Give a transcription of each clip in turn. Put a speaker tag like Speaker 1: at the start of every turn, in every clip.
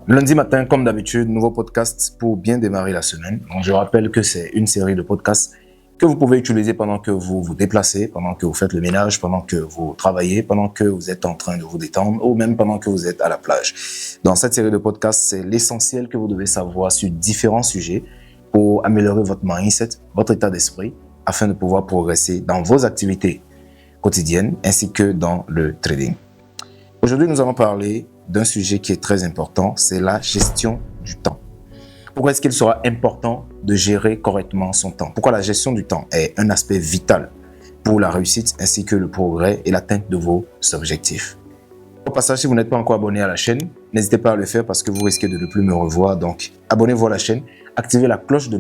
Speaker 1: Lundi matin, comme d'habitude, nouveau podcast pour bien démarrer la semaine. Donc, je rappelle que c'est une série de podcasts que vous pouvez utiliser pendant que vous vous déplacez, pendant que vous faites le ménage, pendant que vous travaillez, pendant que vous êtes en train de vous détendre ou même pendant que vous êtes à la plage. Dans cette série de podcasts, c'est l'essentiel que vous devez savoir sur différents sujets pour améliorer votre mindset, votre état d'esprit, afin de pouvoir progresser dans vos activités quotidiennes ainsi que dans le trading. Aujourd'hui, nous allons parler d'un sujet qui est très important, c'est la gestion du temps. Pourquoi est-ce qu'il sera important de gérer correctement son temps? Pourquoi la gestion du temps est un aspect vital pour la réussite ainsi que le progrès et l'atteinte de vos objectifs? Au passage, si vous n'êtes pas encore abonné à la chaîne, n'hésitez pas à le faire parce que vous risquez de ne plus me revoir. Donc, abonnez-vous à la chaîne, activez la cloche de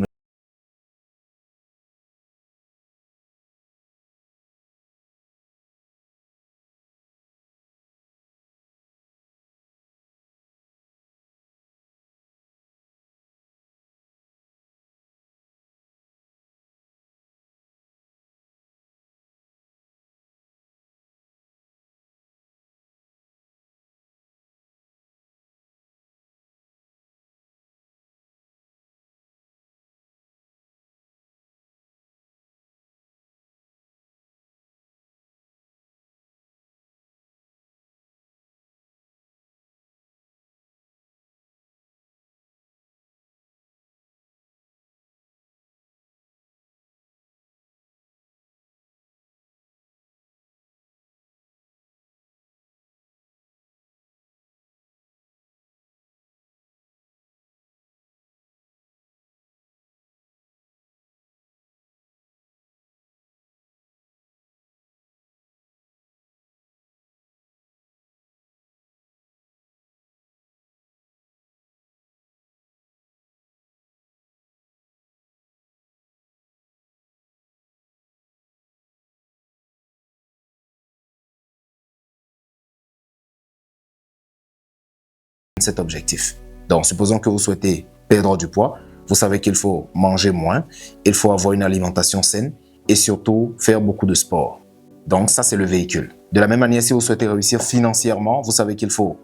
Speaker 1: cet objectif. Donc, supposons que vous souhaitez perdre du poids, vous savez qu'il faut manger moins, il faut avoir une alimentation saine et surtout faire beaucoup de sport. Donc, ça, c'est le véhicule. De la même manière, si vous souhaitez réussir financièrement, vous savez qu'il faut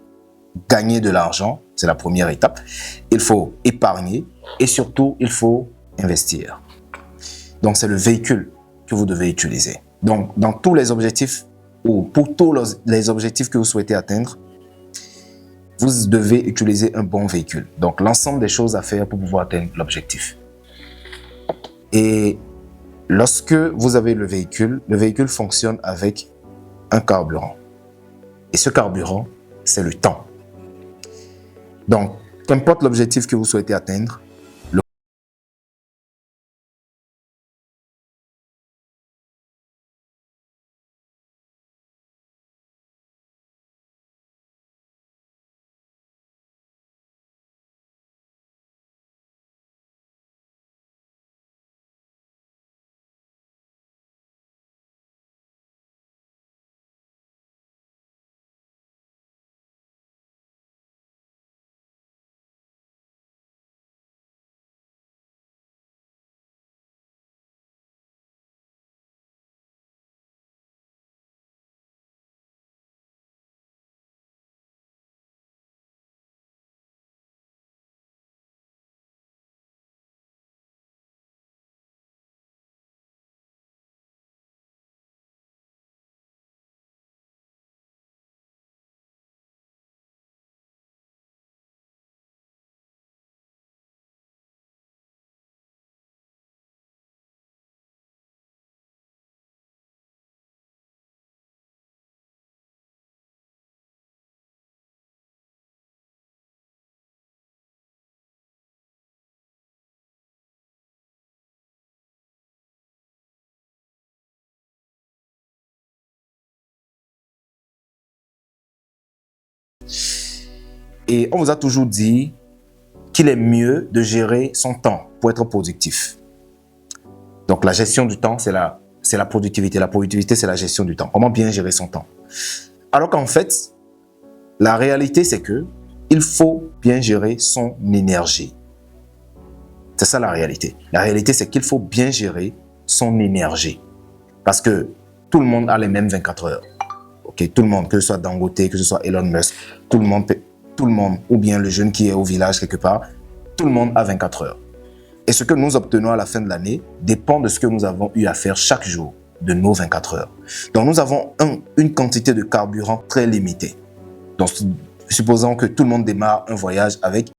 Speaker 1: gagner de l'argent, c'est la première étape. Il faut épargner et surtout, il faut investir. Donc, c'est le véhicule que vous devez utiliser. Donc, dans tous les objectifs ou pour tous les objectifs que vous souhaitez atteindre, vous devez utiliser un bon véhicule. Donc, l'ensemble des choses à faire pour pouvoir atteindre l'objectif. Et lorsque vous avez le véhicule fonctionne avec un carburant. Et ce carburant, c'est le temps. Donc, qu'importe l'objectif que vous souhaitez atteindre, et on vous a toujours dit qu'il est mieux de gérer son temps pour être productif. Donc, la gestion du temps, c'est la productivité. La productivité, c'est la gestion du temps. Comment bien gérer son temps? Alors qu'en fait, la réalité, c'est que il faut bien gérer son énergie. C'est ça la réalité. La réalité, c'est qu'il faut bien gérer son énergie. Parce que tout le monde a les mêmes 24 heures. Okay? Tout le monde, que ce soit Dangote, que ce soit Elon Musk, tout le monde tout le monde, ou bien le jeune qui est au village quelque part, tout le monde a 24 heures. Et ce que nous obtenons à la fin de l'année dépend de ce que nous avons eu à faire chaque jour de nos 24 heures. Donc nous avons une quantité de carburant très limitée. Donc supposons que tout le monde démarre un voyage avec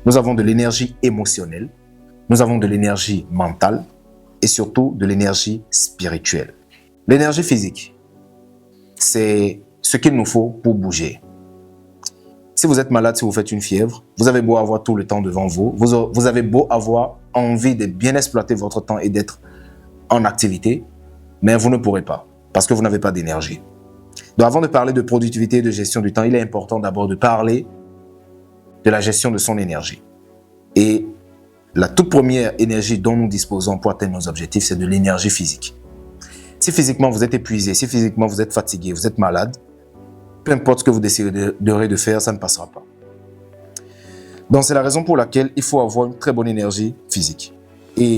Speaker 1: nous avons de l'énergie émotionnelle, nous avons de l'énergie mentale et surtout de l'énergie spirituelle. L'énergie physique, c'est ce qu'il nous faut pour bouger. Si vous êtes malade, si vous faites une fièvre, vous avez beau avoir tout le temps devant vous, vous avez beau avoir envie de bien exploiter votre temps et d'être en activité, mais vous ne pourrez pas parce que vous n'avez pas d'énergie. Donc avant de parler de productivité et de gestion du temps, il est important d'abord de parler de la gestion de son énergie. Et la toute première énergie dont nous disposons pour atteindre nos objectifs, c'est de l'énergie physique. Si physiquement vous êtes épuisé, si physiquement vous êtes fatigué, vous êtes malade, peu importe ce que vous déciderez de faire, ça ne passera pas. Donc c'est la raison pour laquelle il faut avoir une très bonne énergie physique. Et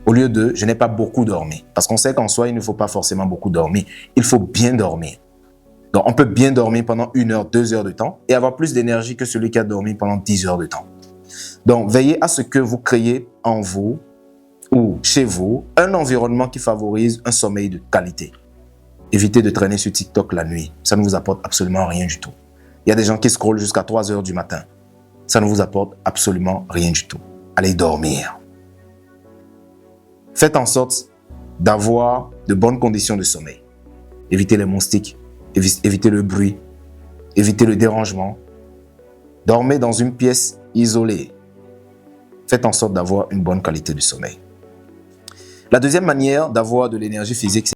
Speaker 1: au lieu de « je n'ai pas beaucoup dormi », parce qu'on sait qu'en soi, il ne faut pas forcément beaucoup dormir. Il faut bien dormir. Donc, on peut bien dormir pendant 1 heure, 2 heures de temps et avoir plus d'énergie que celui qui a dormi pendant 10 heures de temps. Donc, veillez à ce que vous créez en vous ou chez vous un environnement qui favorise un sommeil de qualité. Évitez de traîner sur TikTok la nuit. Ça ne vous apporte absolument rien du tout. Il y a des gens qui scrollent jusqu'à 3 heures du matin. Ça ne vous apporte absolument rien du tout. Allez dormir. Faites en sorte d'avoir de bonnes conditions de sommeil. Évitez les moustiques, évitez le bruit, évitez le dérangement. Dormez dans une pièce isolée. Faites en sorte d'avoir une bonne qualité de sommeil. La deuxième manière d'avoir de l'énergie physique, c'est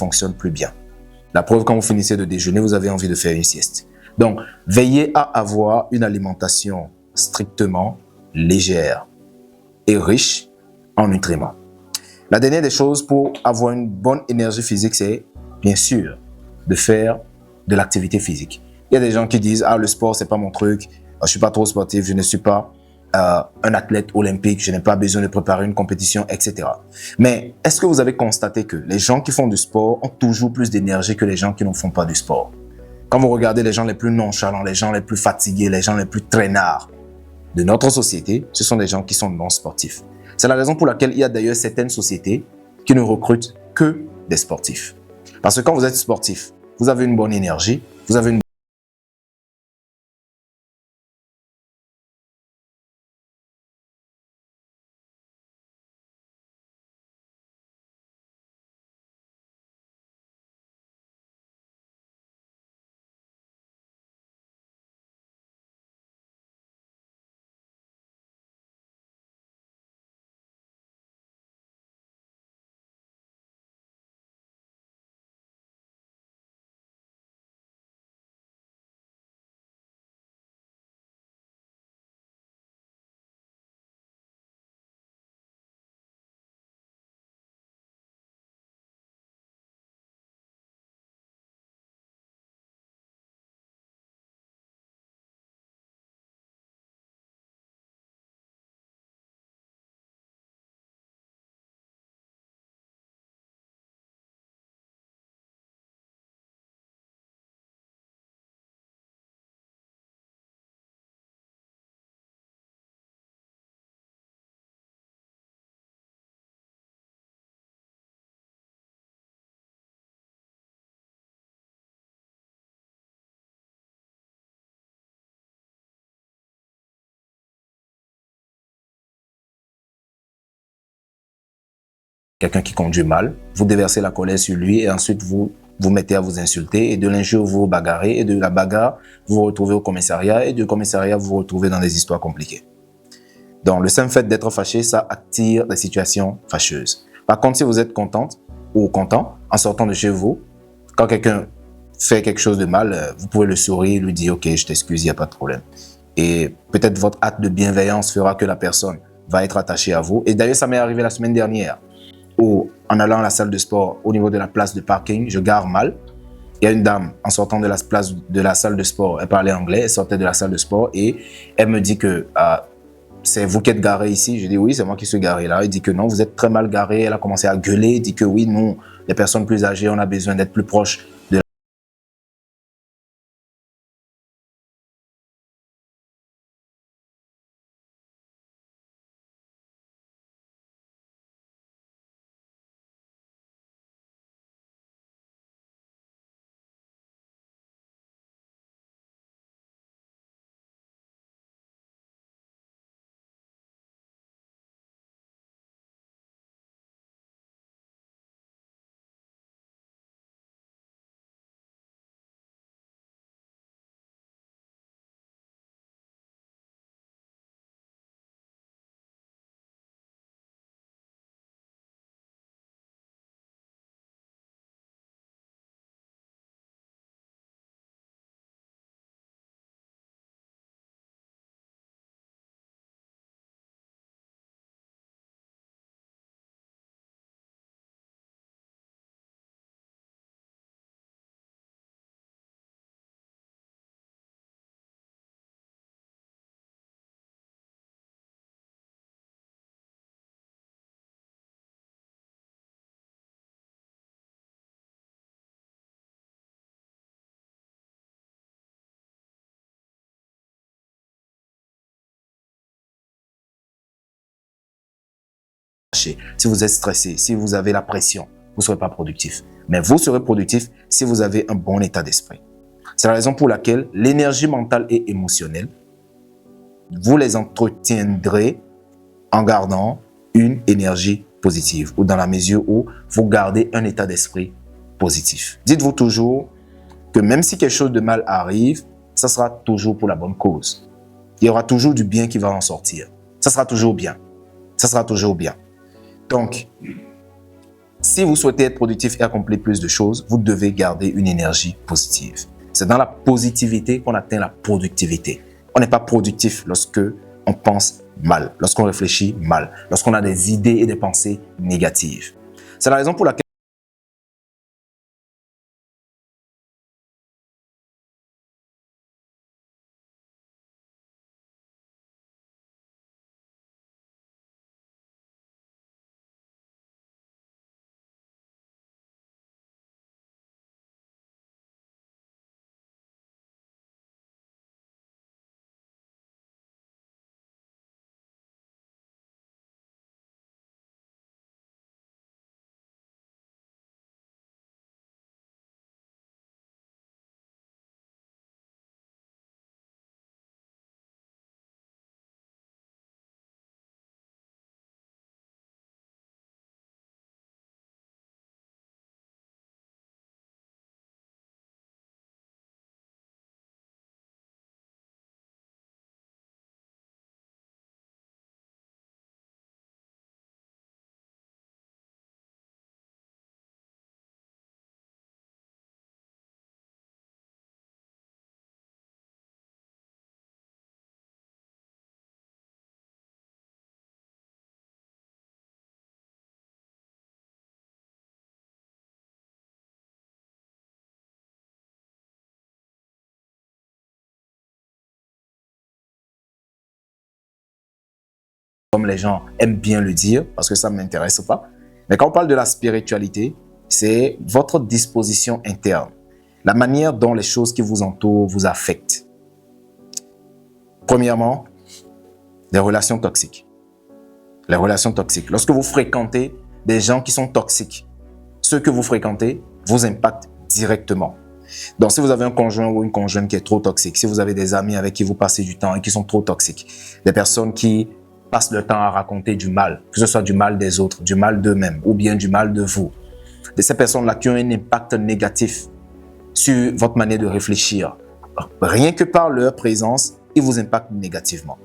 Speaker 1: fonctionne plus bien. La preuve, quand vous finissez de déjeuner, vous avez envie de faire une sieste. Donc, veillez à avoir une alimentation strictement légère et riche en nutriments. La dernière des choses pour avoir une bonne énergie physique, c'est bien sûr de faire de l'activité physique. Il y a des gens qui disent « Ah, le sport, c'est pas mon truc. Je suis pas trop sportif. Je ne suis pas un athlète olympique. Je n'ai pas besoin de préparer une compétition, etc. » Mais est-ce que vous avez constaté que les gens qui font du sport ont toujours plus d'énergie que les gens qui ne font pas du sport? Quand vous regardez les gens les plus nonchalants, les gens les plus fatigués, les gens les plus traînards de notre société, ce sont des gens qui sont non sportifs. C'est la raison pour laquelle il y a d'ailleurs certaines sociétés qui ne recrutent que des sportifs. Parce que quand vous êtes sportif, vous avez une bonne énergie, vous avez une quelqu'un qui conduit mal, vous déversez la colère sur lui et ensuite vous vous mettez à vous insulter et de l'injure vous vous bagarrez et de la bagarre vous vous retrouvez au commissariat et du commissariat vous vous retrouvez dans des histoires compliquées. Donc le simple fait d'être fâché, ça attire des situations fâcheuses. Par contre, si vous êtes contente ou content en sortant de chez vous, quand quelqu'un fait quelque chose de mal, vous pouvez le sourire, lui dire « Ok, je t'excuse, il n'y a pas de problème ». Et peut-être votre acte de bienveillance fera que la personne va être attachée à vous. Et d'ailleurs, ça m'est arrivé la semaine dernière où, en allant à la salle de sport, au niveau de la place de parking, je gare mal. Il y a une dame, en sortant de la salle de sport, elle parlait anglais, elle sortait de la salle de sport et elle me dit que c'est vous qui êtes garé ici. Je dis oui, c'est moi qui suis garé là. Elle dit que non, vous êtes très mal garé. Elle a commencé à gueuler. Elle dit que oui, nous, les personnes plus âgées, on a besoin d'être plus proches de la... Si vous êtes stressé, si vous avez la pression, vous ne serez pas productif. Mais vous serez productif si vous avez un bon état d'esprit. C'est la raison pour laquelle l'énergie mentale et émotionnelle, vous les entretiendrez en gardant une énergie positive ou dans la mesure où vous gardez un état d'esprit positif. Dites-vous toujours que même si quelque chose de mal arrive, ça sera toujours pour la bonne cause. Il y aura toujours du bien qui va en sortir. Ça sera toujours bien. Ça sera toujours bien. Donc, Si vous souhaitez être productif et accomplir plus de choses, vous devez garder une énergie positive. C'est dans la positivité qu'on atteint la productivité. On n'est pas productif lorsque on pense mal, lorsqu'on réfléchit mal, lorsqu'on a des idées et des pensées négatives. C'est la raison pour laquelle comme les gens aiment bien le dire, parce que ça ne m'intéresse pas. Mais quand on parle de la spiritualité, c'est votre disposition interne, la manière dont les choses qui vous entourent vous affectent. Premièrement, les relations toxiques. Les relations toxiques. Lorsque vous fréquentez des gens qui sont toxiques, ceux que vous fréquentez vous impactent directement. Donc, si vous avez un conjoint ou une conjointe qui est trop toxique, si vous avez des amis avec qui vous passez du temps et qui sont trop toxiques, des personnes qui passent le temps à raconter du mal, que ce soit du mal des autres, du mal d'eux-mêmes ou bien du mal de vous, de ces personnes-là qui ont un impact négatif sur votre manière de réfléchir, rien que par leur présence, ils vous impactent négativement.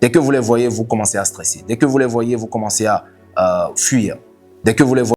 Speaker 1: Dès que vous les voyez, vous commencez à stresser. Dès que vous les voyez, vous commencez à fuir. Dès que vous les voyez,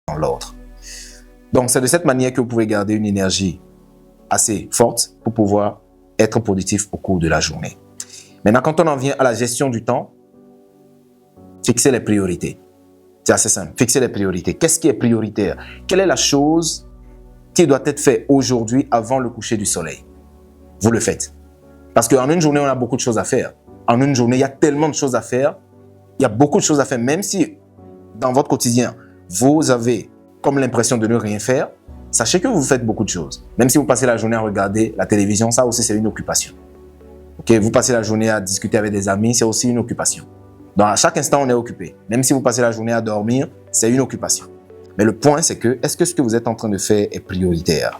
Speaker 1: dans l'autre. Donc, c'est de cette manière que vous pouvez garder une énergie assez forte pour pouvoir être productif au cours de la journée. Maintenant, quand on en vient à la gestion du temps, fixer les priorités. C'est assez simple. Fixer les priorités. Qu'est-ce qui est prioritaire? Quelle est la chose qui doit être faite aujourd'hui avant le coucher du soleil? Vous le faites. Parce qu'en une journée, on a beaucoup de choses à faire. En une journée, il y a tellement de choses à faire. Il y a beaucoup de choses à faire. Même si dans votre quotidien, vous avez comme l'impression de ne rien faire, sachez que vous faites beaucoup de choses. Même si vous passez la journée à regarder la télévision, ça aussi, c'est une occupation. Okay? Vous passez la journée à discuter avec des amis, c'est aussi une occupation. Donc, à chaque instant, on est occupé. Même si vous passez la journée à dormir, c'est une occupation. Mais le point, c'est que, est-ce que ce que vous êtes en train de faire est prioritaire?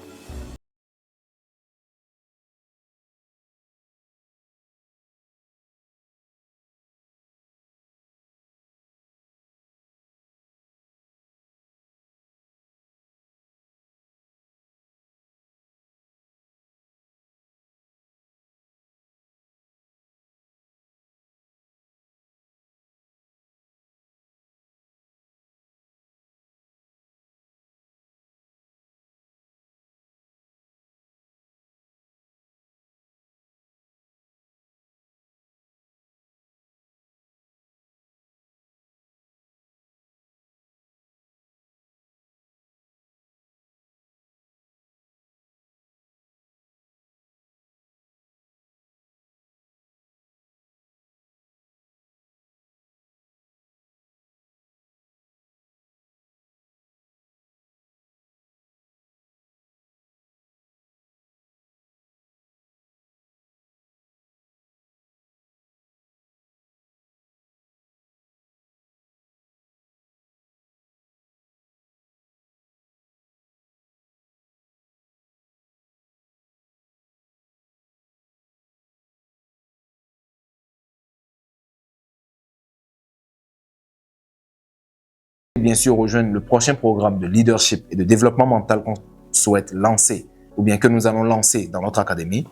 Speaker 1: bien sûr rejoindre le prochain programme de leadership et de développement mental qu'on souhaite lancer ou bien que nous allons lancer dans notre académie,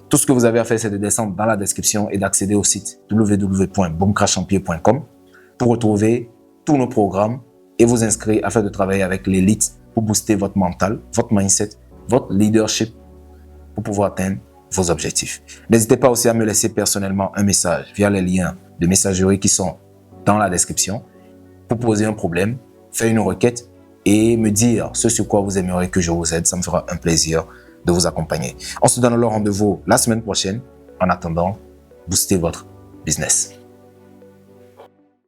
Speaker 1: tout ce que vous avez à faire, c'est de descendre dans la description et d'accéder au site www.boomcrashchampier.com pour retrouver tous nos programmes et vous inscrire afin de travailler avec l'élite pour booster votre mental, votre mindset, votre leadership pour pouvoir atteindre vos objectifs. N'hésitez pas aussi à me laisser personnellement un message via les liens de messagerie qui sont dans la description pour poser un problème, faire une requête et me dire ce sur quoi vous aimeriez que je vous aide. Ça me fera un plaisir de vous accompagner. On se donne alors rendez-vous la semaine prochaine. En attendant, boostez votre business.